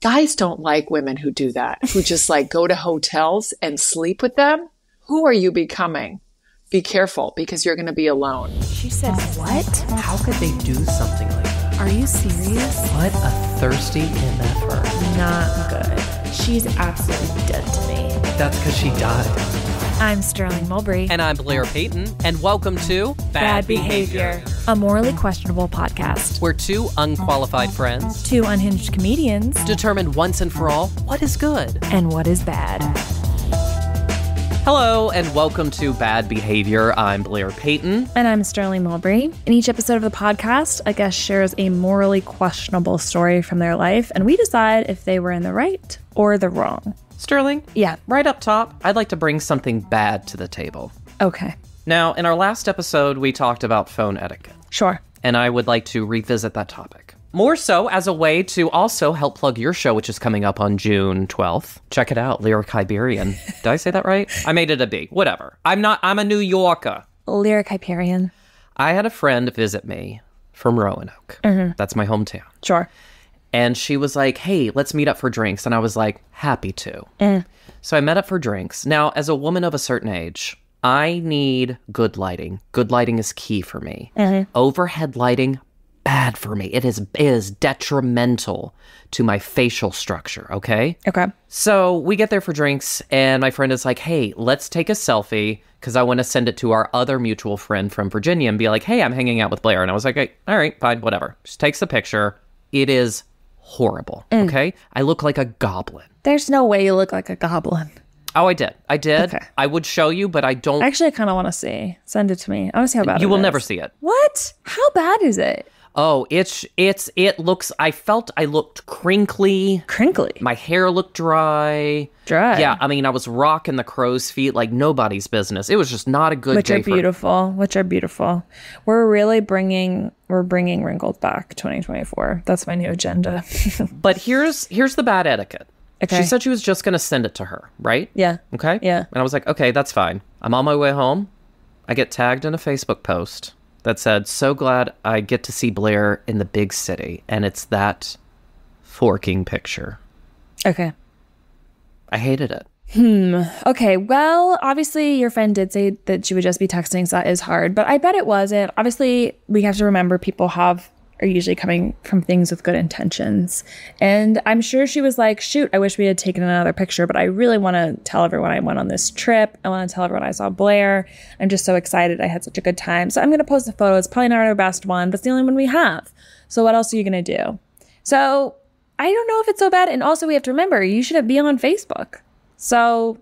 Guys don't like women who do that, who just like go to hotels and sleep with them. Who are you becoming? Be careful because you're going to be alone. She said, what? How could they do something like that? Are you serious? What a thirsty MFer. Not good. She's absolutely dead to me. That's because she died. I'm Sterling Mulberry. And I'm Blair Payton. And welcome to Bad Behavior, a morally questionable podcast. We're two unqualified friends, two unhinged comedians, determine once and for all what is good and what is bad. Hello, and welcome to Bad Behavior. I'm Blair Payton. And I'm Sterling Mulberry. In each episode of the podcast, a guest shares a morally questionable story from their life, and we decide if they were in the right or the wrong. Sterling? Yeah. Right up top, I'd like to bring something bad to the table. Okay. Now, in our last episode, we talked about phone etiquette. Sure. And I would like to revisit that topic. More so as a way to also help plug your show, which is coming up on June 12th. Check it out, Lyric Hyperion. Did I say that right? I made it a B. Whatever. I'm a New Yorker. Lyric Hyperion. I had a friend visit me from Roanoke. Mm-hmm. That's my hometown. Sure. And she was like, hey, let's meet up for drinks. And I was like, happy to. So I met up for drinks. Now, as a woman of a certain age, I need good lighting. Good lighting is key for me. Overhead lighting, bad for me. It is detrimental to my facial structure, okay? Okay. So we get there for drinks, and my friend is like, hey, let's take a selfie, because I want to send it to our other mutual friend from Virginia and be like, hey, I'm hanging out with Blair. And I was like, hey, all right, fine, whatever. She takes the picture. It is horrible, okay? I look like a goblin. There's no way you look like a goblin. Oh, I did. Okay. I would show you, but I don't. Actually, I kind of want to see. Send it to me. I want to see how bad it is. You will never see it. What? How bad is it? Oh, it looks, I felt I looked crinkly. Crinkly? My hair looked dry. Dry? Yeah, I mean, I was rocking the crow's feet like nobody's business. It was just not a good day. Which are beautiful. We're bringing wrinkles back 2024. That's my new agenda. But here's the bad etiquette. Okay. She said she was just going to send it to her, right? Yeah. Okay? Yeah. And I was like, okay, that's fine. I'm on my way home. I get tagged in a Facebook post that said, so glad I get to see Blair in the big city. And it's that forking picture. Okay. I hated it. Okay, well, obviously your friend did say that she would just be texting, so that is hard, but I bet it wasn't. Obviously, we have to remember people are usually coming from things with good intentions. And I'm sure she was like, shoot, I wish we had taken another picture, but I really want to tell everyone I went on this trip. I want to tell everyone I saw Blair. I'm just so excited. I had such a good time. So I'm going to post a photo. It's probably not our best one, but it's the only one we have. So what else are you going to do? So I don't know if it's so bad. And also we have to remember, you should be on Facebook. So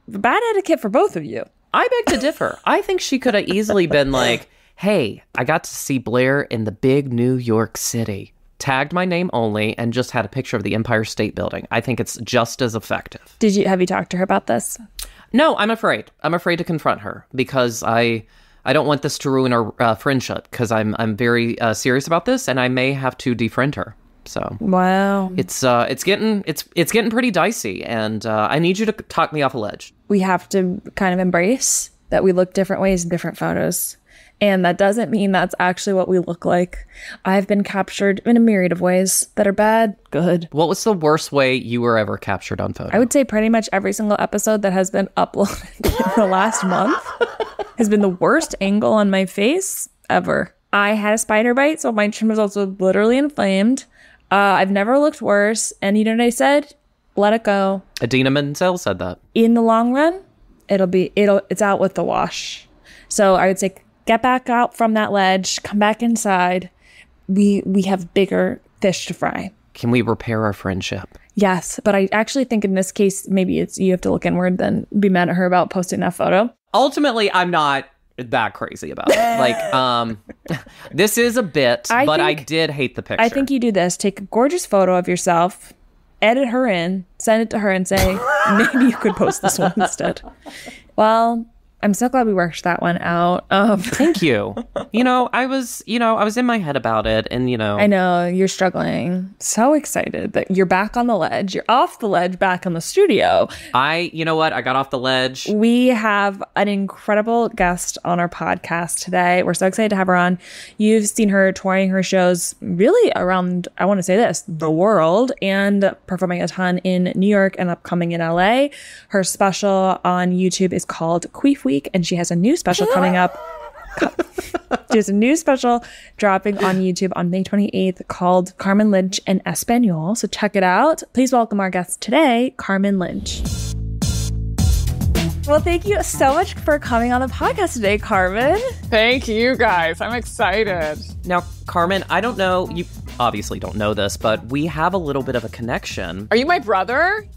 bad etiquette for both of you. I beg to differ. I think she could have easily been like, hey, I got to see Blair in the big New York City. Tagged my name only and just had a picture of the Empire State Building. I think it's just as effective. Have you talked to her about this? No, I'm afraid. I'm afraid to confront her because I don't want this to ruin our friendship because I'm very serious about this and I may have to defriend her. So wow, it's getting pretty dicey and I need you to talk me off a ledge. We have to kind of embrace that we look different ways in different photos. And that doesn't mean that's actually what we look like. I've been captured in a myriad of ways that are bad, good. What was the worst way you were ever captured on photo? I would say pretty much every single episode that has been uploaded in the last month has been the worst angle on my face ever. I had a spider bite, so my chin was also literally inflamed. I've never looked worse. And you know what I said? Let it go. Idina Menzel said that. In the long run, it's out with the wash. So I would say, get back out from that ledge, come back inside. We have bigger fish to fry. Can we repair our friendship? Yes, but I actually think in this case, maybe it's you have to look inward than be mad at her about posting that photo. Ultimately, I'm not that crazy about it. Like, this is a bit, but I did hate the picture. I think you do this. Take a gorgeous photo of yourself, edit her in, send it to her and say, maybe you could post this one instead. Well, I'm so glad we worked that one out. Thank you. I was in my head about it, and I know you're struggling. So excited that you're back on the ledge. You're off the ledge, back in the studio. You know what? I got off the ledge. We have an incredible guest on our podcast today. We're so excited to have her on. You've seen her touring her shows really around, I want to say this, the world, and performing a ton in New York and upcoming in LA. Her special on YouTube is called Queef Week, and she has a new special coming up. There's a new special dropping on YouTube on May 28th called Carmen, Lynch in Espanol. So check it out. Please welcome our guest today, Carmen Lynch. Well, thank you so much for coming on the podcast today, Carmen. Thank you, guys. I'm excited. Now, Carmen, I don't know, you obviously don't know this, but we have a little bit of a connection. Are you my brother?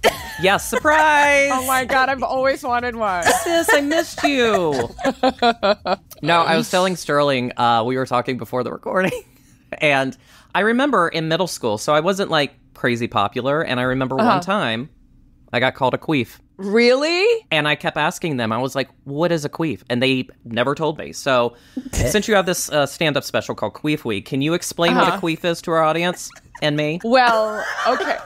Yes, surprise! Oh my God, I've always wanted one. Sis, I missed you. No, I was telling Sterling, we were talking before the recording, and I remember in middle school, so I wasn't like crazy popular, and I remember one time I got called a queef. Really? And I kept asking them, I was like, what is a queef? And they never told me. So since you have this stand-up special called Queef Week, can you explain what a queef is to our audience and me? Well, okay.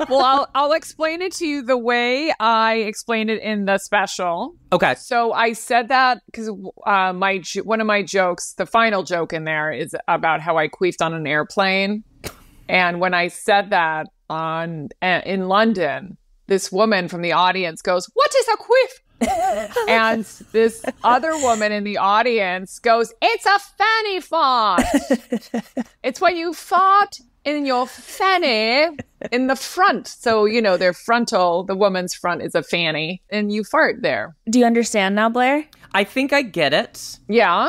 Well, I'll explain it to you the way I explained it in the special. Okay. So I said that because one of my jokes, the final joke in there, is about how I queefed on an airplane. And when I said that in London, this woman from the audience goes, "What is a queef?" And this other woman in the audience goes, "It's a fanny fart. It's when you fart in your fanny in the front." So, their frontal, the woman's front is a fanny, and you fart there. Do you understand now, Blair? I think I get it. Yeah.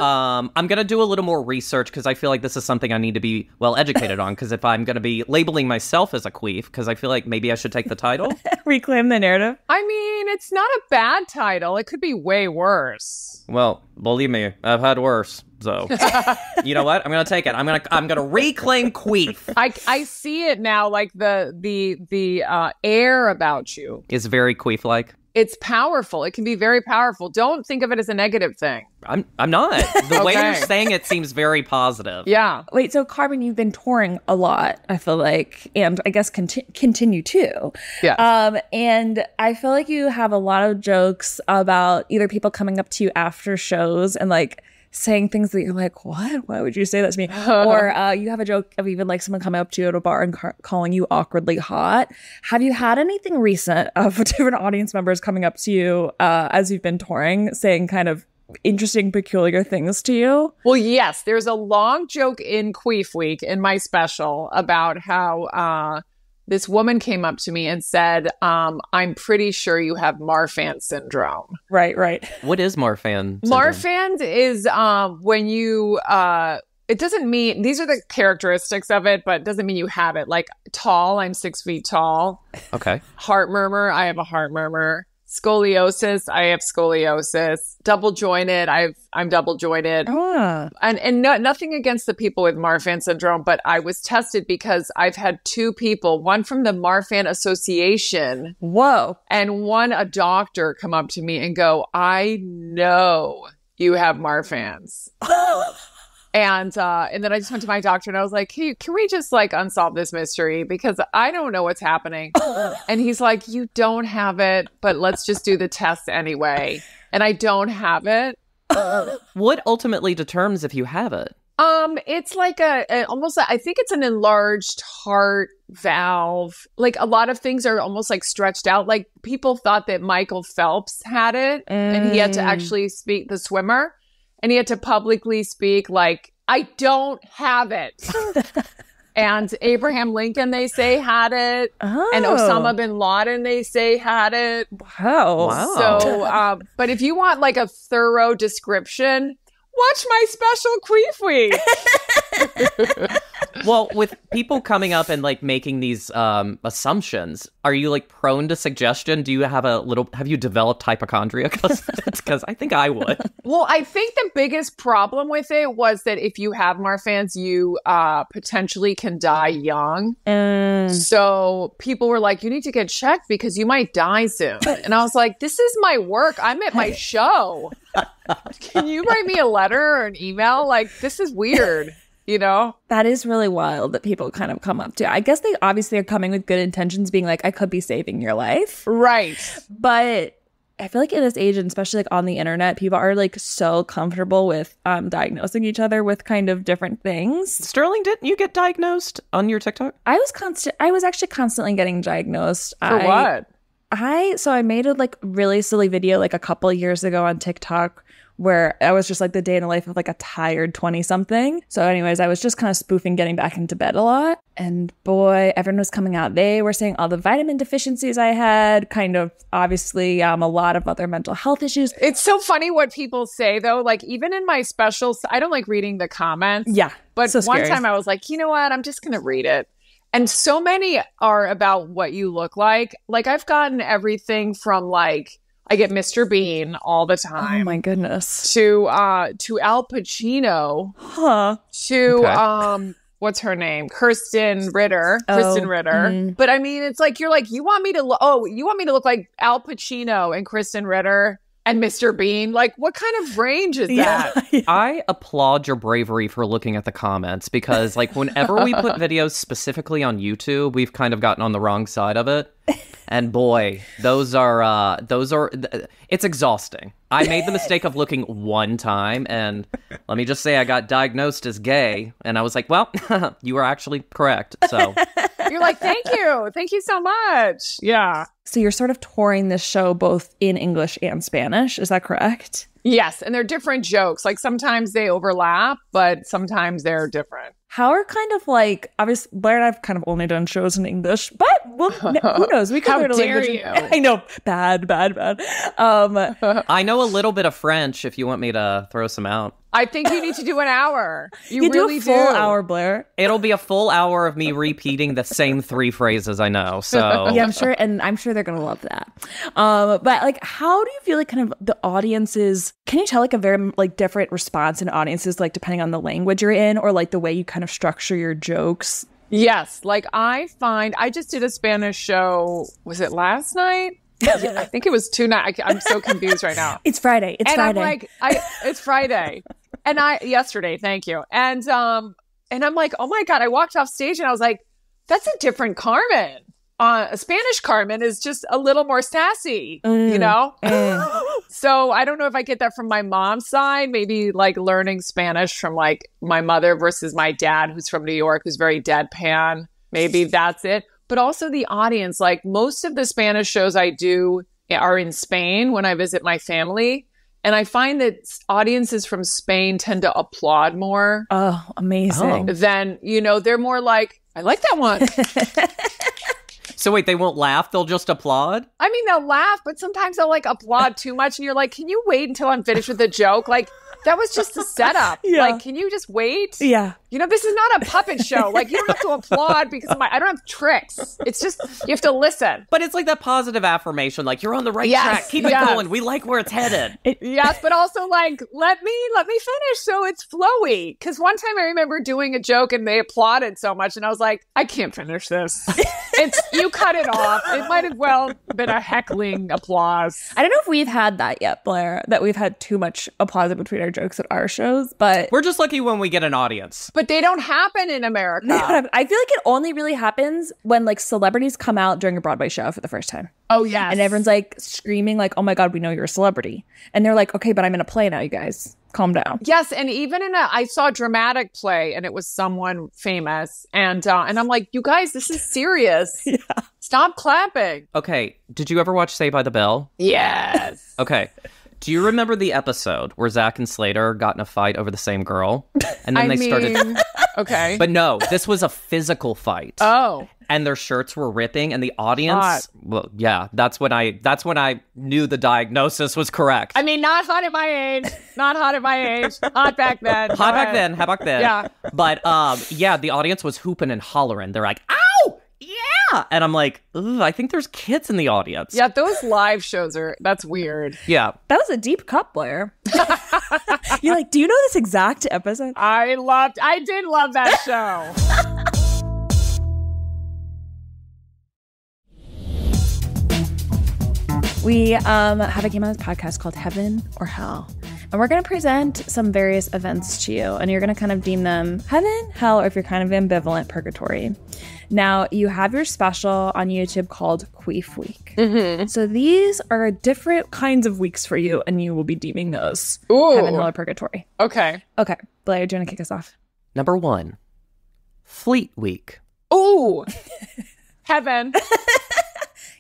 I'm going to do a little more research because I feel like this is something I need to be well educated on, because if I'm going to be labeling myself as a queef, because I feel like maybe I should take the title. Reclaim the narrative. I mean, it's not a bad title. It could be way worse. Well, believe me, I've had worse. So, you know what? I'm going to take it. I'm going to reclaim queef. I see it now, like the air about you is very queef-like. It's powerful. It can be very powerful. Don't think of it as a negative thing. I'm not. The way you're saying it seems very positive. Yeah. Wait, so Carmen, you've been touring a lot, I feel like, and I guess continue to. Yeah. And I feel like you have a lot of jokes about either people coming up to you after shows and like saying things that you're like, what? Why would you say that to me? Or you have a joke of even like someone coming up to you at a bar and calling you awkwardly hot. Have you had anything recent of different audience members coming up to you as you've been touring, saying kind of interesting, peculiar things to you? Well, yes. There's a long joke in Queef Week in my special about how this woman came up to me and said, I'm pretty sure you have Marfan syndrome. Right. What is Marfan syndrome? Marfan is when you, it doesn't mean, these are the characteristics of it, but it doesn't mean you have it. Like tall, I'm 6 feet tall. Okay. Heart murmur, I have a heart murmur. Scoliosis, I have scoliosis. Double jointed, I'm double jointed. And nothing against the people with Marfan syndrome, but I was tested because I've had two people, one from the Marfan Association, and one a doctor, come up to me and go, "I know you have Marfans." And then I just went to my doctor and I was like, "Hey, can we just like unsolve this mystery? Because I don't know what's happening." And he's like, "You don't have it, but let's just do the test anyway." And I don't have it. What ultimately determines if you have it? It's like almost, I think it's an enlarged heart valve. Like a lot of things are almost like stretched out. Like people thought that Michael Phelps had it and he had to actually speak, the swimmer. And he had to publicly speak like, "I don't have it." And Abraham Lincoln, they say, had it. And Osama bin Laden, they say, had it. Wow. So, but if you want like a thorough description, watch my special Queef Week. Well, with people coming up and like making these assumptions, are you like prone to suggestion? Do you have have you developed hypochondria? Because I think I would. Well, I think the biggest problem with it was that if you have Marfan's, you potentially can die young. So people were like, you need to get checked because you might die soon. And I was like, this is my work. I'm at my show. Can you write me a letter or an email? Like, this is weird. You know? That is really wild that people kind of come up to. I guess they obviously are coming with good intentions, being like, I could be saving your life. Right. But I feel like in this age, and especially like on the internet, people are like so comfortable with diagnosing each other with kind of different things. Sterling, didn't you get diagnosed on your TikTok? I was actually constantly getting diagnosed. For what? I made a like really silly video like a couple of years ago on TikTok where I was just like the day in the life of like a tired 20-something. So anyways, I was just kind of spoofing getting back into bed a lot. And boy, everyone was coming out. They were saying all the vitamin deficiencies I had, kind of obviously a lot of other mental health issues. It's so funny what people say though. Like even in my specials, I don't like reading the comments. Yeah. But so one time I was like, you know what? I'm just going to read it. And so many are about what you look like. Like I've gotten everything from like, I get Mr. Bean all the time. Oh my goodness. To Al Pacino. Huh. To what's her name? Kristen Ritter. But I mean, it's like you're like, you want me to look like Al Pacino and Kristen Ritter and Mr. Bean? Like, what kind of range is that? Yeah. I applaud your bravery for looking at the comments because, like, whenever we put videos specifically on YouTube, we've kind of gotten on the wrong side of it. And boy, those are, it's exhausting. I made the mistake of looking one time, and let me just say I got diagnosed as gay, and I was like, well, you were actually correct, so. You're like, thank you so much. Yeah. So you're sort of touring this show both in English and Spanish, is that correct? Yes, and they're different jokes. Like sometimes they overlap, but sometimes they're different. How are kind of like, obviously, Blair and I've kind of only done shows in English, but well, who knows? We could learn a language. You? I know, bad. I know a little bit of French if you want me to throw some out. I think you need to do an hour. You do really a full hour, Blair. It'll be a full hour of me repeating the same 3 phrases I know. So yeah, I'm sure they're gonna love that. But like, how do you feel like kind of the audiences? Can you tell like a very like different response in audiences, like depending on the language you're in, or like the way you kind of structure your jokes? Yes, like I just did a Spanish show. Was it last night? Yeah, I think it was 2 nights. I'm so confused right now. It's Friday. I'm like, it's Friday. And yesterday, thank you. And I'm like, oh my God, I walked off stage and I was like, that's a different Carmen. A Spanish Carmen is just a little more sassy, you know? So I don't know if I get that from my mom's side, maybe like learning Spanish from like my mother versus my dad, who's from New York, who's very deadpan. Maybe that's it. But also the audience, like most of the Spanish shows I do are in Spain when I visit my family. And I find that audiences from Spain tend to applaud more. Oh, amazing. Than, you know, they're more like, I like that one. So wait, they won't laugh? They'll just applaud? I mean, they'll laugh, but sometimes they'll like applaud too much. And you're like, can you wait until I'm finished with the joke? Like, that was just a setup. Yeah. Like, can you just wait? Yeah. You know, this is not a puppet show. Like, you don't have to applaud because I don't have tricks. It's just, you have to listen. But it's like that positive affirmation, like, you're on the right track. Keep it going. We like where it's headed. Yes, but also like, let me finish so it's flowy. Because one time I remember doing a joke and they applauded so much and I was like, I can't finish this. You cut it off. It might have well been a heckling applause. I don't know if we've had that yet, Blair, that we've had too much applause in between our jokes at our shows, but we're just lucky when we get an audience. But they don't happen in America. I feel like it only really happens when like celebrities come out during a Broadway show for the first time. Oh, yes. And everyone's like screaming like, oh my God, we know you're a celebrity. And they're like, okay, but I'm in a play now, you guys. Calm down. Yes, and even I saw a dramatic play and it was someone famous. And I'm like, you guys, this is serious. Yeah. Stop clapping. Okay, did you ever watch Saved by the Bell? Yes. Okay. Do you remember the episode where Zach and Slater got in a fight over the same girl? And then started... Okay. But no, this was a physical fight. Oh. And their shirts were ripping, and the audience. Hot. Well, yeah, that's when I knew the diagnosis was correct. I mean, not hot at my age. Not hot at my age. Hot back then. Hot back then. Yeah. But yeah, the audience was hooping and hollering. They're like, "Ow, yeah!" And I'm like, "Ugh, I think there's kids in the audience." Yeah, those live shows that's weird. Yeah. That was a deep cut, Blair. You're like, do you know this exact episode? I did love that show. We have a game on this podcast called Heaven or Hell. And we're going to present some various events to you. And you're going to kind of deem them heaven, hell, or if you're kind of ambivalent, purgatory. Now, you have your special on YouTube called Queef Week. Mm-hmm. So these are different kinds of weeks for you, and you will be deeming those heaven, hell, or purgatory. Okay. Okay. Blair, do you want to kick us off? Number 1, Fleet Week. Ooh. Heaven.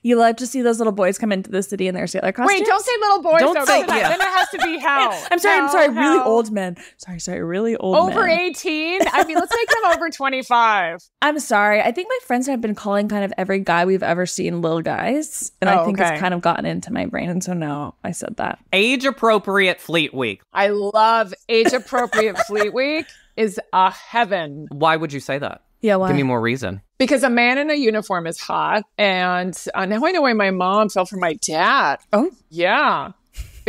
You love to see those little boys come into the city in their sailor costumes? Wait, don't say little boys. Don't say then it has to be hell. I'm sorry. Hell. Really old men. Sorry. Really old men. Over 18? I mean, let's make them over 25. I'm sorry. I think my friends have been calling kind of every guy we've ever seen little guys. And I think it's kind of gotten into my brain. And so now I said that. Age-appropriate Fleet Week. I love age-appropriate Fleet Week is a heaven. Why would you say that? Yeah, why? Give me more reason. Because a man in a uniform is hot. And now I know why my mom fell for my dad. Oh? Yeah.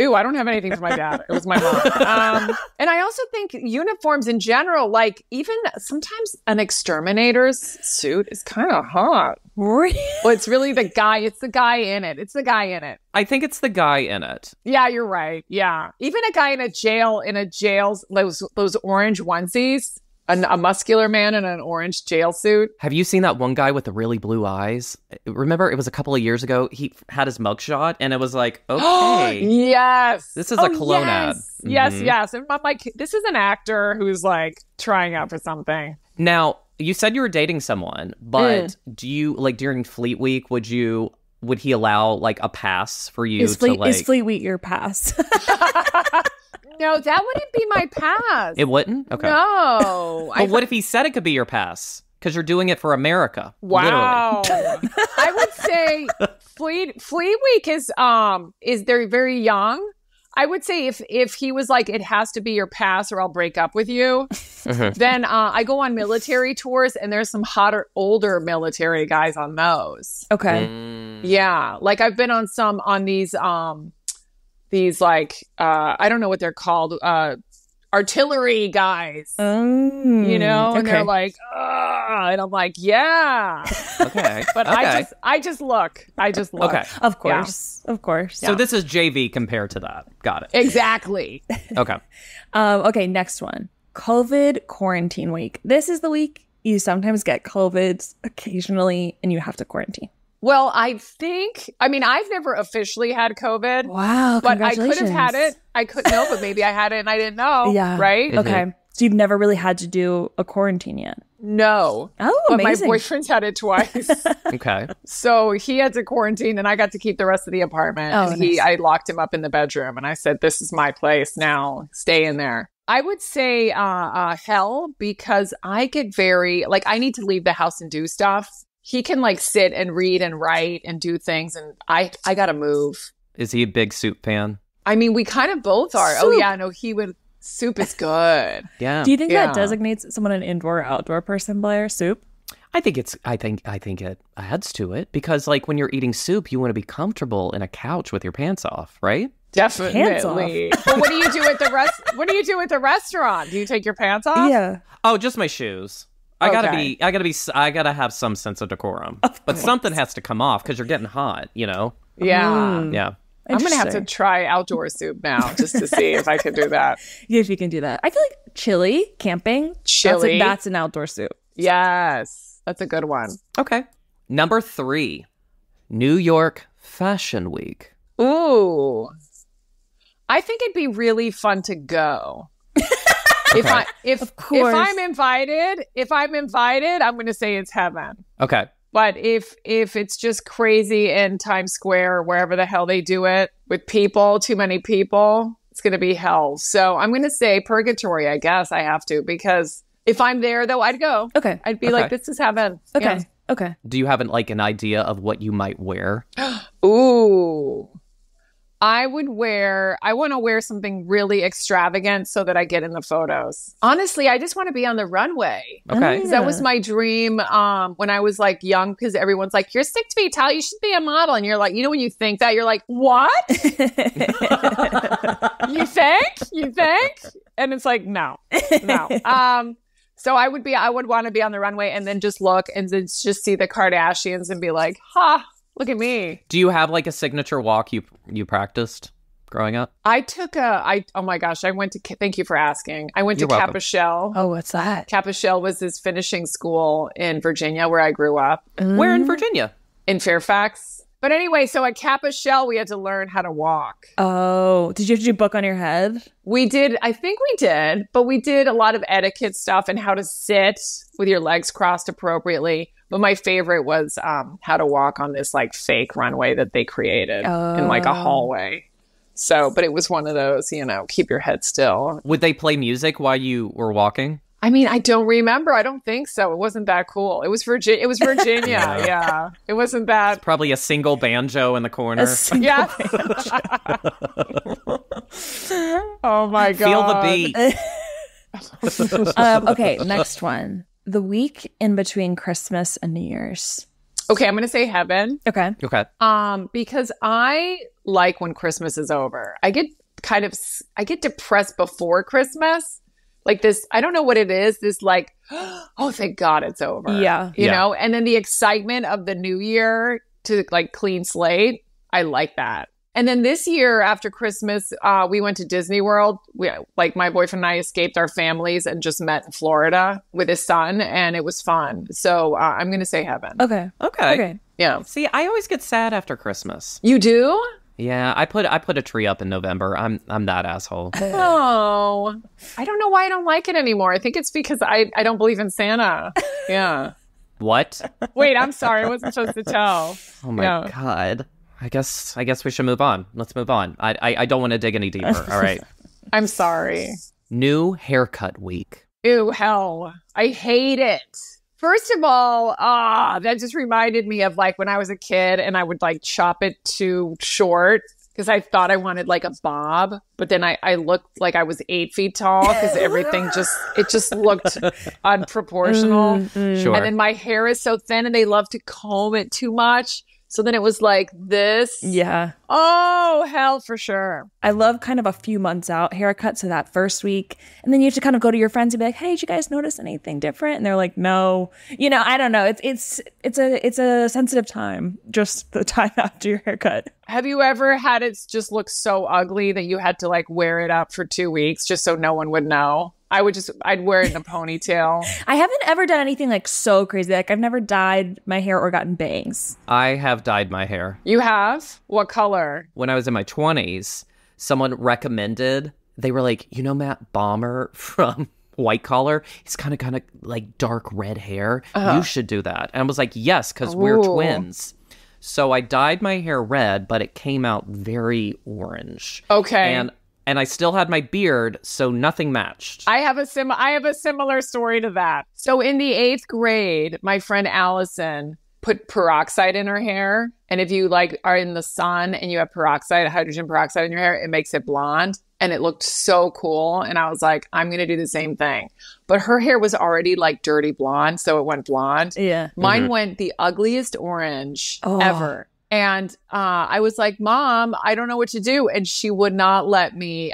Ooh, I don't have anything for my dad. It was my mom. And I also think uniforms in general, like even sometimes an exterminator's suit is kind of hot. Really? Well, it's really the guy. It's the guy in it. I think it's the guy in it. Yeah, you're right. Yeah. Even a guy in a jail's, those orange onesies. A muscular man in an orange jail suit. Have you seen that one guy with the really blue eyes? Remember, it was a couple of years ago. He had his mugshot, and it was like, okay. Yes. This is a cologne ad. Yes. And I'm like, this is an actor who's like trying out for something. Now, you said you were dating someone, but do you, like during Fleet Week, would he allow like a pass for you Is Fleet Week your pass? No, that wouldn't be my pass. It wouldn't? Okay. No. But what if he said it could be your pass? Because you're doing it for America. Wow. I would say Fleet Week is they're very young. I would say if he was like, it has to be your pass or I'll break up with you, then I go on military tours and there's some hotter, older military guys on those. Okay. Yeah. Like I've been on these like, I don't know what they're called, artillery guys, you know, and they're like, and I'm like, yeah. Okay. But okay. I just look. Okay. Of course. Yeah. Of course. So this is JV compared to that. Got it. Exactly. Okay. Okay. Next one. COVID quarantine week. This is the week you sometimes get COVID occasionally and you have to quarantine. Well, I've never officially had COVID. Wow, but I could have had it. I couldn't know, but maybe I had it and I didn't know. Yeah. Right? Mm-hmm. Okay. So you've never really had to do a quarantine yet? No. Oh, but amazing. my boyfriend's had it twice. Okay. So he had to quarantine and I got to keep the rest of the apartment. Oh, and nice. I locked him up in the bedroom and I said, this is my place now. Stay in there. I would say hell because I get I need to leave the house and do stuff. He can like sit and read and write and do things. And I got to move. Is he a big soup fan? I mean, we kind of both are. Soup. Oh, yeah. No, he would. Soup is good. Yeah. Do you think that designates someone an indoor or outdoor person, Blair? Soup? I think it adds to it because like when you're eating soup, you want to be comfortable in a couch with your pants off, right? Definitely. But what do you do at the restaurant? Do you take your pants off? Yeah. Oh, just my shoes. I gotta have some sense of decorum. But something has to come off because you're getting hot, you know? Yeah. Yeah. I'm going to have to try outdoor soup now just to see if I can do that. Yeah, if you can do that. I feel like chili, camping. Chili. That's an outdoor soup. Yes. That's a good one. Okay. Number 3, New York Fashion Week. Ooh. I think it'd be really fun to go. Okay. If I'm invited, I'm going to say it's heaven. Okay. But if it's just crazy in Times Square or wherever the hell they do it with people, too many people, it's going to be hell. So I'm going to say purgatory, I guess I have to, because If I'm there, though, I'd go. Okay. I'd be like, this is heaven. Okay. Yeah. Okay. Do you have an idea of what you might wear? Ooh. I want to wear something really extravagant so that I get in the photos. Honestly, I just want to be on the runway. Okay. That was my dream when I was like young, because everyone's like, you're 6 feet tall, you should be a model. And you're like, when you think that, you're like, what? You think? And it's like, no. So I would want to be on the runway and then just look and then just see the Kardashians and be like, look at me. Do you have like a signature walk you practiced growing up? Oh my gosh, thank you for asking. I went to Kappa Shell. Oh, what's that? Kappa Shell was this finishing school in Virginia where I grew up. Where in Virginia? In Fairfax. But anyway, so at Kappa Shell, we had to learn how to walk. Oh, did you have to do book on your head? We did. I think we did. But we did a lot of etiquette stuff and how to sit with your legs crossed appropriately. But my favorite was how to walk on this like fake runway that they created in like a hallway. So, but it was one of those, keep your head still. Would they play music while you were walking? I mean, I don't remember. I don't think so. It wasn't that cool. It was Virginia. Yeah. It wasn't that. Probably a single banjo in the corner. Yeah. Oh my God. Feel the beat. Okay, next one. The week in between Christmas and New Year's. Okay, I'm going to say heaven. Okay. Because I like when Christmas is over. I get depressed before Christmas. Like this, I don't know what it is. This like, oh, thank God it's over. Yeah. You know? And then the excitement of the new year to like clean slate. I like that. And then this year after Christmas, we went to Disney World. My boyfriend and I escaped our families and just met in Florida with his son, and it was fun. So I'm going to say heaven. Okay. Yeah. See, I always get sad after Christmas. You do? Yeah, I put a tree up in November. I'm that asshole. Oh, I don't know why I don't like it anymore. I think it's because I don't believe in Santa. Yeah. What? Wait, I'm sorry. I wasn't supposed to tell. Oh my God. I guess we should move on. Let's move on. I don't want to dig any deeper. All right. I'm sorry. New haircut week. Ew, hell. I hate it. First of all, that just reminded me of like when I was a kid and I would like chop it too short because I thought I wanted like a bob. But then I looked like I was 8 feet tall because everything just looked unproportional. Sure. And then my hair is so thin and they love to comb it too much. So then it was like this. Yeah. Oh, hell for sure. I love kind of a few months out haircut. So that first week. And then you have to kind of go to your friends and be like, hey, did you guys notice anything different? And they're like, no. I don't know. It's a sensitive time. Just the time after your haircut. Have you ever had it just look so ugly that you had to like wear it up for 2 weeks just so no one would know? I'd wear it in a ponytail. I haven't ever done anything like so crazy. Like I've never dyed my hair or gotten bangs. I have dyed my hair. You have? What color? When I was in my 20s, someone recommended, they were like, Matt Bomber from White Collar, he's kind of like dark red hair. You should do that. And I was like, yes, because we're twins. So I dyed my hair red, but it came out very orange. Okay. And I still had my beard, so nothing matched. I have a similar story to that. So in the 8th grade, my friend Allison put peroxide in her hair. And if you like are in the sun and you have hydrogen peroxide in your hair, it makes it blonde. And it looked so cool. And I was like, I'm going to do the same thing. But her hair was already like dirty blonde. So it went blonde. Yeah. Mine went the ugliest orange ever. And I was like, Mom, I don't know what to do. And she would not let me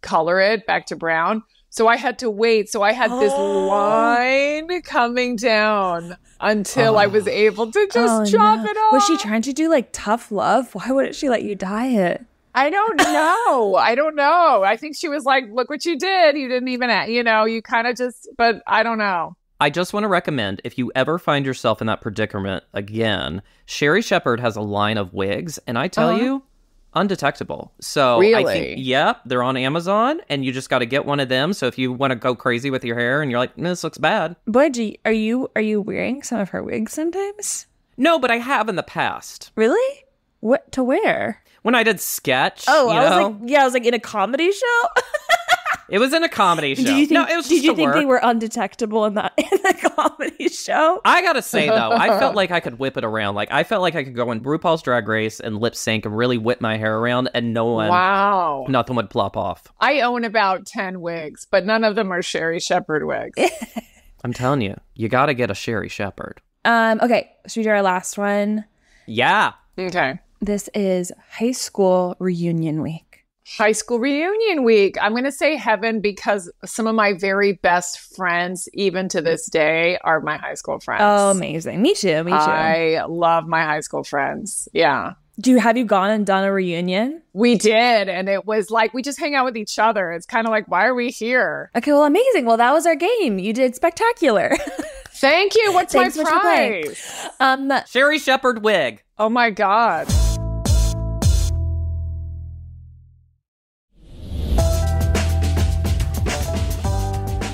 color it back to brown. So I had to wait. So I had this line coming down until I was able to just chop it off. Was she trying to do like tough love? Why wouldn't she let you dye it? I don't know. I think she was like, look what you did. You didn't even, you kind of just, but I don't know. I just want to recommend, if you ever find yourself in that predicament again, Sherry Shepherd has a line of wigs, and I tell you, undetectable. So really? I think, they're on Amazon, and you just got to get one of them. So if you want to go crazy with your hair and you're like, this looks bad. Boy, are you wearing some of her wigs sometimes? No, but I have in the past. Really? What to wear? When I did sketch. Oh, I was like in a comedy show? It was in a comedy show. It was did you think they were undetectable in the comedy show? I gotta say, though, I felt like I could whip it around. Like, I felt like I could go in RuPaul's Drag Race and lip sync and really whip my hair around, and nothing would plop off. I own about 10 wigs, but none of them are Sherry Shepherd wigs. I'm telling you, you gotta get a Sherry Shepherd. Okay, should we do our last one? Yeah. Okay. This is high school reunion week. High school reunion week. I'm going to say heaven because some of my very best friends, even to this day, are my high school friends. Oh, amazing. Me too. I love my high school friends. Yeah. Have you gone and done a reunion? We did. And it was like, we just hang out with each other. It's kind of like, why are we here? Okay, well, amazing. Well, that was our game. You did spectacular. Thank you. What's my prize? Sherry Shepherd wig. Oh my God.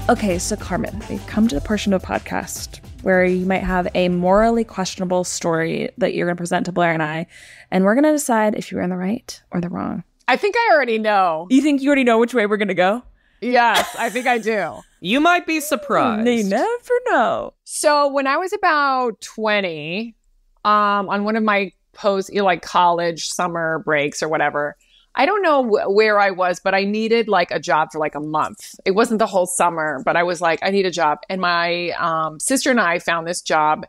Okay, so Carmen, we've come to the portion of the podcast where you might have a morally questionable story that you're going to present to Blair and I, and we're going to decide if you're in the right or the wrong. I think I already know. You think you already know which way we're going to go? Yes, I think I do. You might be surprised. You never know. So when I was about 20, on one of my college summer breaks or whatever, I don't know where I was, but I needed like a job for like a month. It wasn't the whole summer, but I was like, I need a job. And my sister and I found this job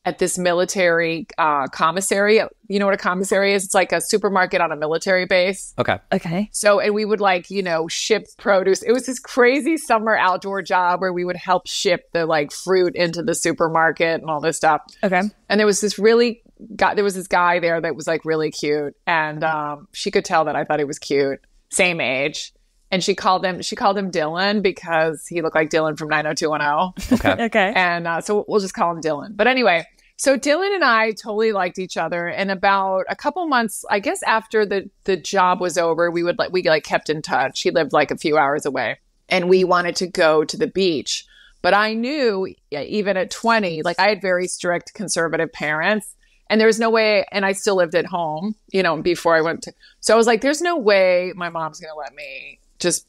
at this military commissary. You know what a commissary is? It's like a supermarket on a military base. Okay. So, and we would ship produce. It was this crazy summer outdoor job where we would help ship the like fruit into the supermarket and all this stuff. Okay. And there was this guy there that was like really cute, and she could tell that I thought he was cute, same age, and she called him Dylan because he looked like Dylan from 90210. Okay. And so we'll just call him Dylan. But anyway, so Dylan and I totally liked each other, and about a couple months, I guess, after the job was over, we kept in touch. He lived like a few hours away, and we wanted to go to the beach. But I knew, even at 20, like I had very strict conservative parents. And there was no way, and I still lived at home, before I went to, so I was like, there's no way my mom's going to let me just,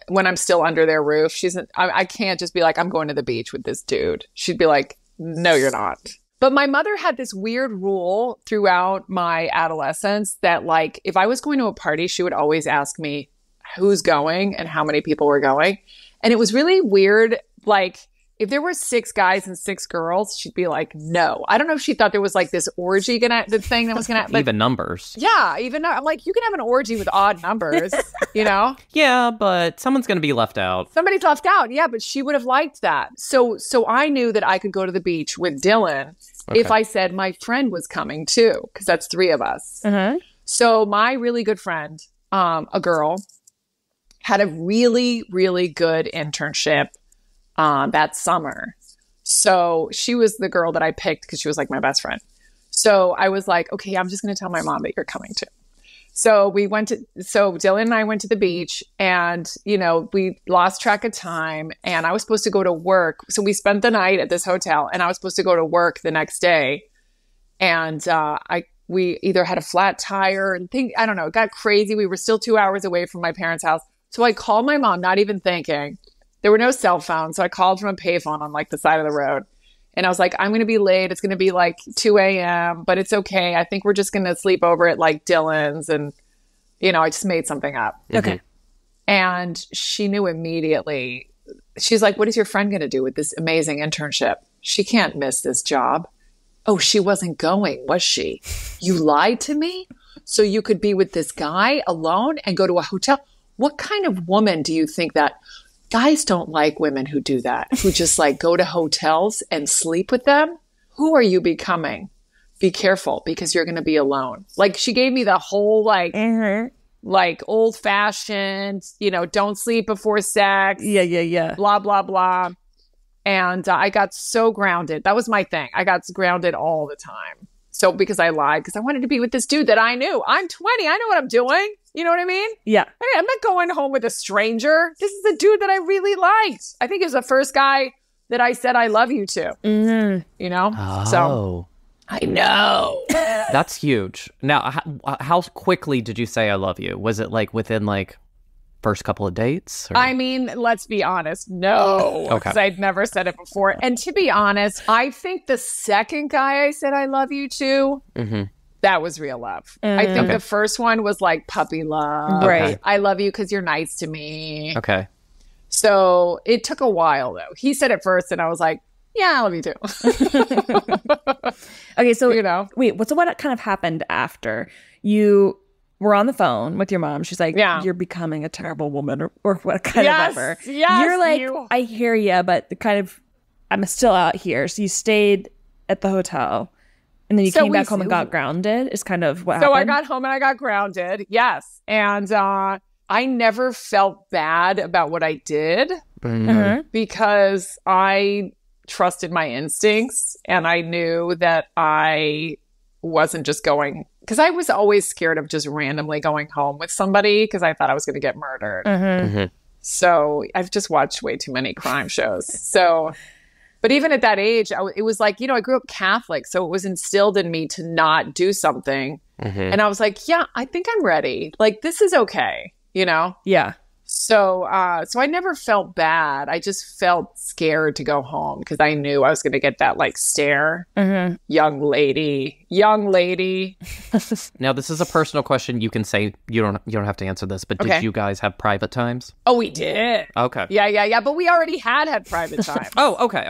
when I'm still under their roof, I can't just be like, I'm going to the beach with this dude. She'd be like, no, you're not. But my mother had this weird rule throughout my adolescence that like, if I was going to a party, she would always ask me who's going and how many people were going. And it was really weird. Like, if there were 6 guys and 6 girls, she'd be like, no. I don't know if she thought there was like this orgy the thing that was going to happen. Even numbers. Yeah, I'm like, you can have an orgy with odd numbers, Yeah, but someone's going to be left out. Somebody's left out. Yeah, but she would have liked that. So I knew that I could go to the beach with Dylan if I said my friend was coming too, because that's 3 of us. Uh-huh. So my really good friend, a girl, had a really, really good internship that summer. So she was the girl that I picked because she was like my best friend. So I was like, okay, I'm just going to tell my mom that you're coming too. So Dylan and I went to the beach, and, we lost track of time, and I was supposed to go to work. So we spent the night at this hotel, and I was supposed to go to work the next day. And we either had a flat tire and I don't know, it got crazy. We were still 2 hours away from my parents' house. So I called my mom, not even thinking. There were no cell phones, so I called from a payphone on like the side of the road. And I was like, I'm going to be late. It's going to be like 2 a.m., but it's okay. I think we're just going to sleep over at like Dylan's. And, I just made something up. Okay. And she knew immediately. She's like, what is your friend going to do with this amazing internship? She can't miss this job. Oh, she wasn't going, was she? You lied to me? So you could be with this guy alone and go to a hotel? What kind of woman do you think that? Guys don't like women who do that, who just like go to hotels and sleep with them. Who are you becoming? Be careful because you're going to be alone. Like she gave me the whole like old fashioned, don't sleep before sex. Yeah. Blah, blah, blah. And I got so grounded. That was my thing. I got grounded all the time. So because I lied, because I wanted to be with this dude that I knew. I'm 20. I know what I'm doing. You know what I mean? Yeah. I'm not going home with a stranger. This is a dude that I really liked. I think he was the first guy that I said I love you to. Mm-hmm. Oh. So I know. That's huge. Now, how quickly did you say I love you? Was it like within like first couple of dates? Or? I mean, let's be honest. No, because I'd never said it before. And to be honest, I think the second guy I said I love you to, that was real love. I think the first one was like puppy love. Right. I love you because you're nice to me. Okay. So it took a while, though. He said it first, and I was like, yeah, I love you too. Okay, so wait, so what kind of happened after you were on the phone with your mom? She's like, you're becoming a terrible woman, or what kind of ever. Yes, you're like, I hear you, but kind of, I'm still out here. So you stayed at the hotel, and then you came back home and got grounded. Is kind of what happened. So I got home and I got grounded. Yes, and I never felt bad about what I did because I trusted my instincts, and I knew that I wasn't just going, because I was always scared of just randomly going home with somebody because I thought I was going to get murdered. So I've just watched way too many crime shows. So, but even at that age, it was like, I grew up Catholic, so it was instilled in me to not do something. And I was like, yeah, I think I'm ready. Like, this is okay, Yeah. So I never felt bad. I just felt scared to go home because I knew I was going to get that like stare. Young lady. Now, this is a personal question. You can say you don't have to answer this, but did you guys have private times? Oh, we did. Okay. Yeah. But we already had private time. Oh, okay.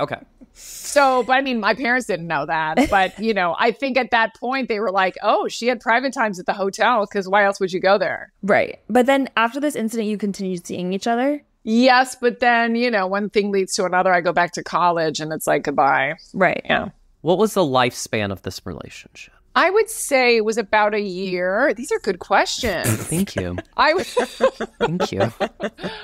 So, but I mean, my parents didn't know that. But, I think at that point they were like, oh, she had private times at the hotel because why else would you go there? Right. But then after this incident, you continued seeing each other? Yes. But then, one thing leads to another. I go back to college and it's like goodbye. Right. Yeah. What was the lifespan of this relationship? I would say it was about a year. These are good questions. Thank you. Thank you.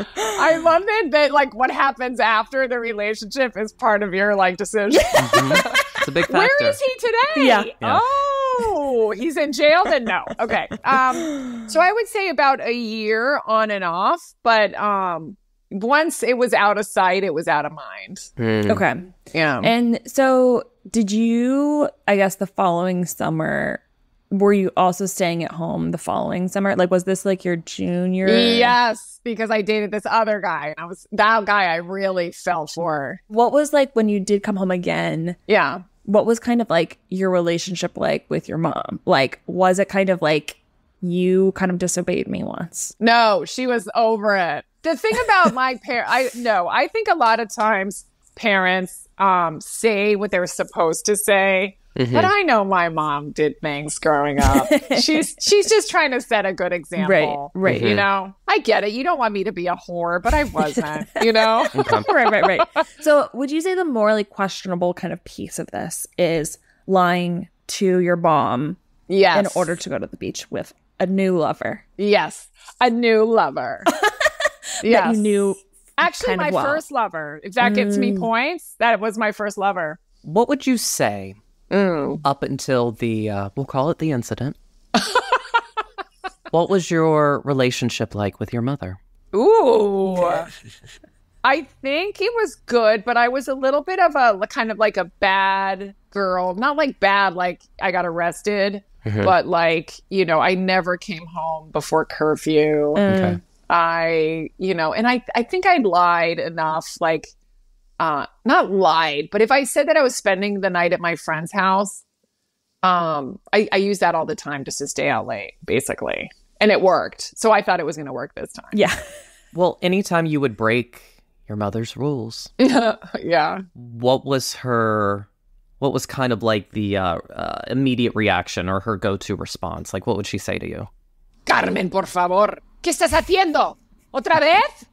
I love it that like what happens after the relationship is part of your like decision. It's a big factor. Where is he today? Yeah. Oh, he's in jail? Then no. Okay. So I would say about a year on and off, but once it was out of sight, it was out of mind. Okay. Yeah. And so did you, I guess the following summer, were you also staying at home the following summer? Like, was this like your junior? Yes, because I dated this other guy. And that guy I really fell for. What was like when you did come home again? Yeah. What was kind of like your relationship like with your mom? Like, was it kind of like you kind of disobeyed me once? No, she was over it. The thing about my parents, I think a lot of times parents say what they're supposed to say. But I know my mom did things growing up. She's just trying to set a good example. Right. I get it. You don't want me to be a whore, but I wasn't, Right. So would you say the more like questionable kind of piece of this is lying to your mom in order to go to the beach with a new lover? Yes. A new lover. Yes. That you knew actually my first lover. If that gets me points, that was my first lover. What would you say up until the, we'll call it the incident? What was your relationship like with your mother? Ooh. I think it was good, but I was a little bit of a kind of like a bad girl. Not like bad, like I got arrested, but like, I never came home before curfew. Okay. And I think I lied enough, like, not lied, but if I said that I was spending the night at my friend's house, I use that all the time just to stay out late, basically. And it worked. So I thought it was going to work this time. Yeah. Well, anytime you would break your mother's rules. Yeah. What was kind of like the immediate reaction or her go-to response? Like, what would she say to you? Carmen, por favor. ¿Qué estás haciendo? ¿Otra vez?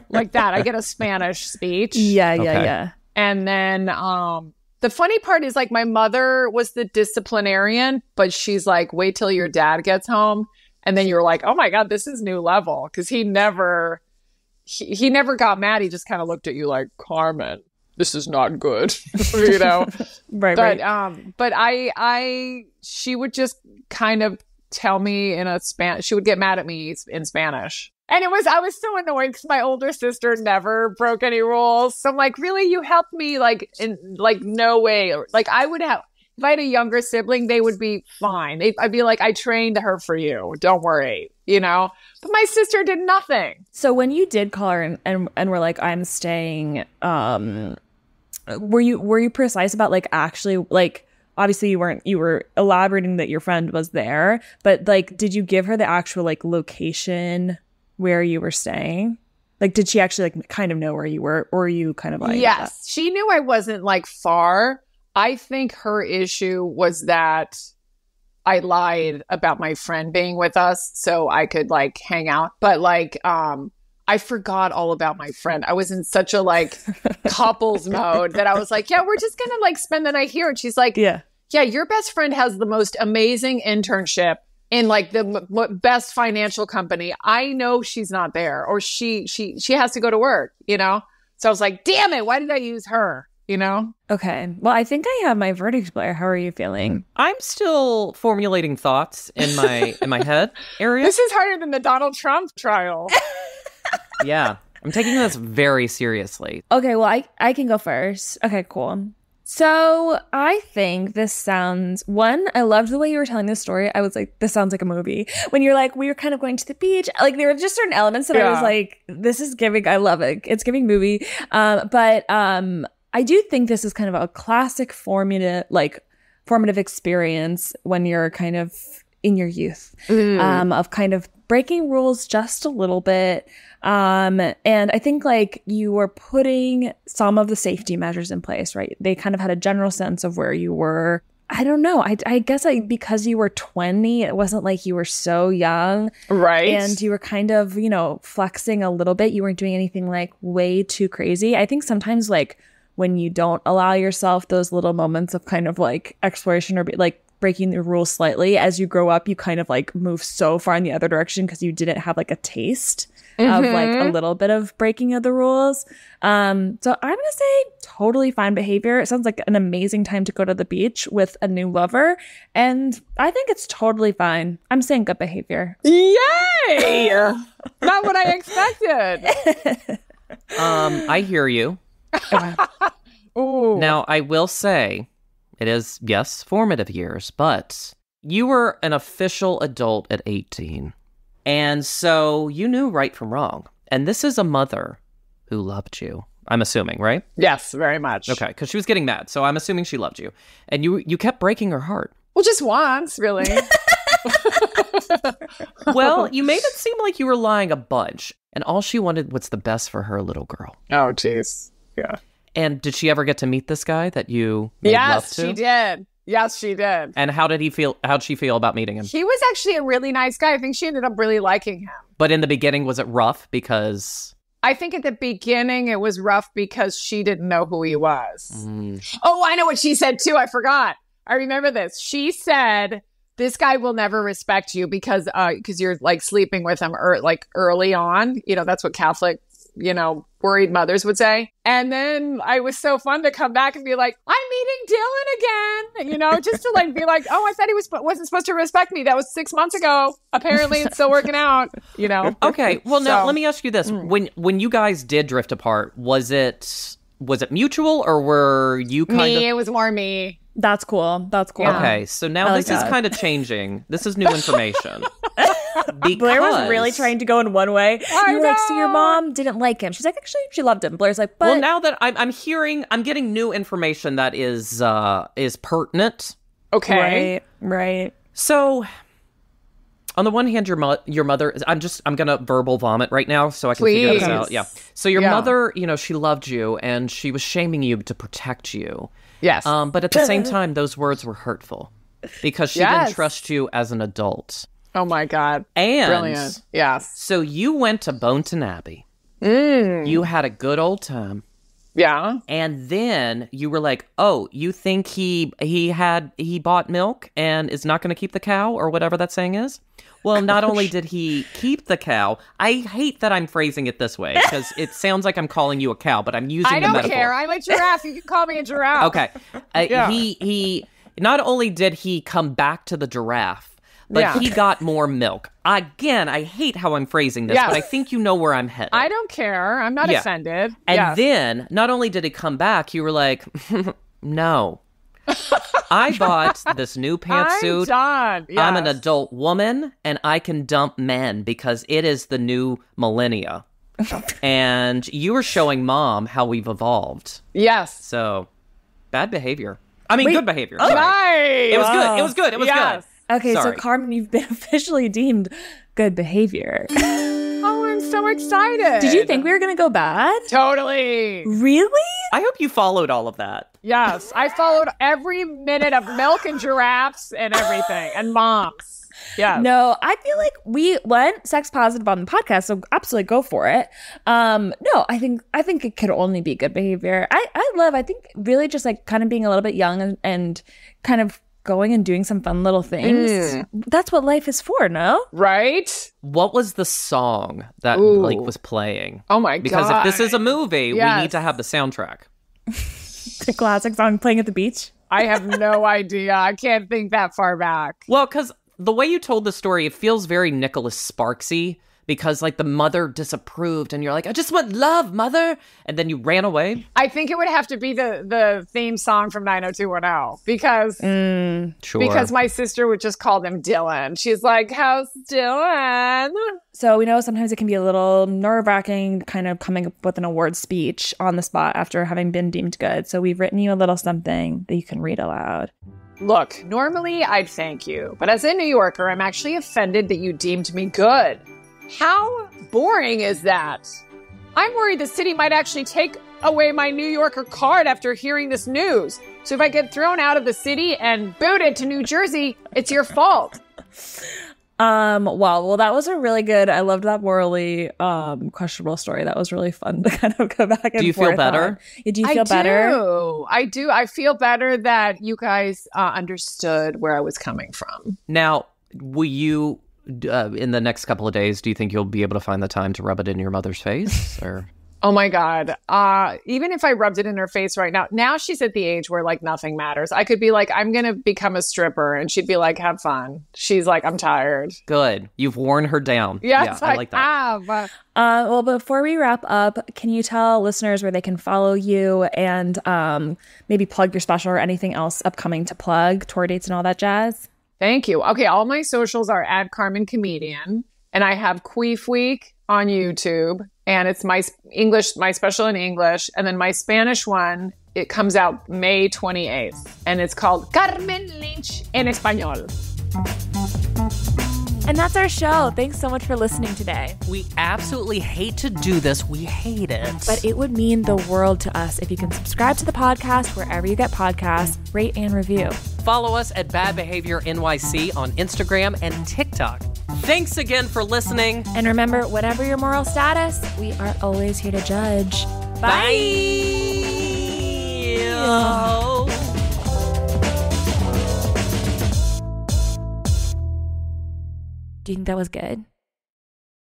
Like that. I get a Spanish speech. Yeah. And then the funny part is like my mother was the disciplinarian, but she's like, wait till your dad gets home. And then you're like, oh my God, this is new level. Because he never got mad. He just kind of looked at you like, Carmen, this is not good. Right. But she would just kind of tell me in a Spanish. She would get mad at me in Spanish. And I was so annoyed because my older sister never broke any rules. So I'm like, really? You helped me? Like, in like, no way. Like, I would have, If I had a younger sibling, they would be fine. I'd be like, I trained her for you. Don't worry, But my sister did nothing. So when you did call her and were like, I'm staying, were you precise about like actually like, obviously you were elaborating that your friend was there, but like, did you give her the actual like location where you were staying? Like, did she actually like kind of know where you were, or were you kind of like, yes, she knew I wasn't like far. I think her issue was that I lied about my friend being with us so I could like hang out. But like, I forgot all about my friend. I was in such a like couples mode that I was like, yeah, we're just going to like spend the night here. And she's like, yeah, your best friend has the most amazing internship in like the best financial company. I know she's not there, or she has to go to work, So I was like, damn it, why did I use her? Okay. Well, I think I have my verdict, Blair. How are you feeling? I'm still formulating thoughts in my head area. This is harder than the Donald Trump trial. Yeah. I'm taking this very seriously. Okay, well, I can go first. Okay, cool. So I think this sounds, I loved the way you were telling this story. I was like, this sounds like a movie. When you're like, we were kind of going to the beach. Like, there were just certain elements that I was like, this is giving, I love it. It's giving movie. But I do think this is kind of a classic formative experience when you're kind of in your youth, of kind of breaking rules just a little bit. And I think like you were putting some of the safety measures in place, right? They kind of had a general sense of where you were. I don't know. I guess because you were 20, it wasn't like you were so young. Right. And you were kind of, flexing a little bit. You weren't doing anything like way too crazy. I think sometimes like when you don't allow yourself those little moments of kind of like exploration or like breaking the rules slightly, as you grow up, you kind of like move so far in the other direction because you didn't have like a taste of like a little bit of breaking of the rules. So I'm gonna say totally fine behavior. It sounds like an amazing time to go to the beach with a new lover, and I think it's totally fine. I'm saying good behavior. Yay! Not what I expected. I hear you. Ooh. Now, I will say, it is, yes, formative years, but you were an official adult at 18. And so you knew right from wrong. And this is a mother who loved you, I'm assuming, right? Yes, very much. Okay, because she was getting mad, so I'm assuming she loved you. And you kept breaking her heart. Well, just once, really. Well, you made it seem like you were lying a bunch. And all she wanted was the best for her little girl. Oh, jeez. Yeah. And did she ever get to meet this guy that you made love to? Yes, she did. Yes, she did. And how did he feel? How'd she feel about meeting him? He was actually a really nice guy. I think she ended up really liking him. But in the beginning, was it rough because... I think at the beginning it was rough because she didn't know who he was. Oh, I know what she said too. I forgot. I remember this. She said, this guy will never respect you because you're like sleeping with him early on. That's what Catholic, worried mothers would say. And then I was so fun to come back and be like, I'm meeting Dylan again, just to like be like, oh, I thought he wasn't supposed to respect me. That was 6 months ago. Apparently it's still working out, Okay. Well, now let me ask you this. When you guys did drift apart, was it mutual, or were you kind of... It was more me. That's cool. Yeah. Okay, so now this is kind of changing. This is new information. Blair was really trying to go in one way. You were like, so your mom didn't like him. She's like, actually, she loved him. Blair's like, but... Well, now that I'm getting new information that is pertinent. Okay. Right. So, on the one hand, your mother, I'm gonna verbal vomit right now so I can figure this out. Yeah. So your mother, she loved you and she was shaming you to protect you. Yes. But at the same time, those words were hurtful because she didn't trust you as an adult. Oh my God. And brilliant. Yes. So you went to Bonton Abbey. You had a good old time. Yeah. And then you were like, oh, you think he bought milk and is not going to keep the cow, or whatever that saying is? Well, not only did he keep the cow, I hate that I'm phrasing it this way because it sounds like I'm calling you a cow, but I'm using the metaphor. I don't care. I'm a giraffe. You can call me a giraffe. Okay. He not only did he come back to the giraffe, but he got more milk. Again, I hate how I'm phrasing this, but I think you know where I'm headed. I don't care. I'm not offended. And then, not only did he come back, you were like, no. I bought this new pantsuit. I'm done. Yes. I'm an adult woman, and I can dump men because it is the new millennia. And you were showing Mom how we've evolved. Yes. So, bad behavior. I mean, good behavior. Oh, Sorry. nice. It was good. It was good. It was Yes. good. Okay, Sorry. so Carmen, you've been officially deemed good behavior. Oh, I'm so excited. Did you think we were going to go bad? Totally. Really? I hope you followed all of that. Yes. I followed every minute of Milk and Giraffes and everything and Moms. Yeah. No, I feel like we went sex positive on the podcast, so absolutely go for it. No, I think it could only be good behavior. I think really just like kind of being a little bit young and kind of going and doing some fun little things. That's what life is for, no? Right? What was the song that was playing? Oh my God. Because if this is a movie, Yes. we need to have the soundtrack. The classic song playing at the beach. I have no idea. I can't think that far back. Well, because the way you told the story, it feels very Nicholas Sparksy. Because, like, the mother disapproved, and you're like, I just want love, mother. And then you ran away. I think it would have to be the theme song from 90210 because Sure. because my sister would just call them Dylan. She's like, how's Dylan? So we know sometimes it can be a little nerve-wracking kind of coming up with an award speech on the spot after having been deemed good. So we've written you a little something that you can read aloud. Look, normally I'd thank you, but as a New Yorker, I'm actually offended that you deemed me good. How boring is that? I'm worried the city might actually take away my New Yorker card after hearing this news. So if I get thrown out of the city and booted to New Jersey, it's your fault. Well, that was a really good, I loved that morally questionable story. That was really fun to kind of go back and forth. Do you feel better? Do you feel better? I do. I feel better that you guys understood where I was coming from. Now, will you, in the next couple of days, do you think you'll be able to find the time to rub it in your mother's face? Or Oh my God. Even if I rubbed it in her face right now she's at the age where like nothing matters. I could be like, I'm going to become a stripper. And she'd be like, have fun. She's like, I'm tired. Good. You've worn her down. Yes, yeah, I like that. have. Well, before we wrap up, can you tell listeners where they can follow you and maybe plug your special or anything else upcoming to plug, tour dates and all that jazz? Thank you. Okay, all my socials are at Carmen Comedian. And I have Queef Week on YouTube. And it's my special in English. And then my Spanish one, it comes out May 28th. And it's called Carmen Lynch en Español. And that's our show. Thanks so much for listening today. We absolutely hate to do this. We hate it. But it would mean the world to us if you can subscribe to the podcast wherever you get podcasts, rate and review. Follow us at Bad Behavior NYC on Instagram and TikTok. Thanks again for listening. And remember, whatever your moral status, we are always here to judge. Bye. Do you think that was good?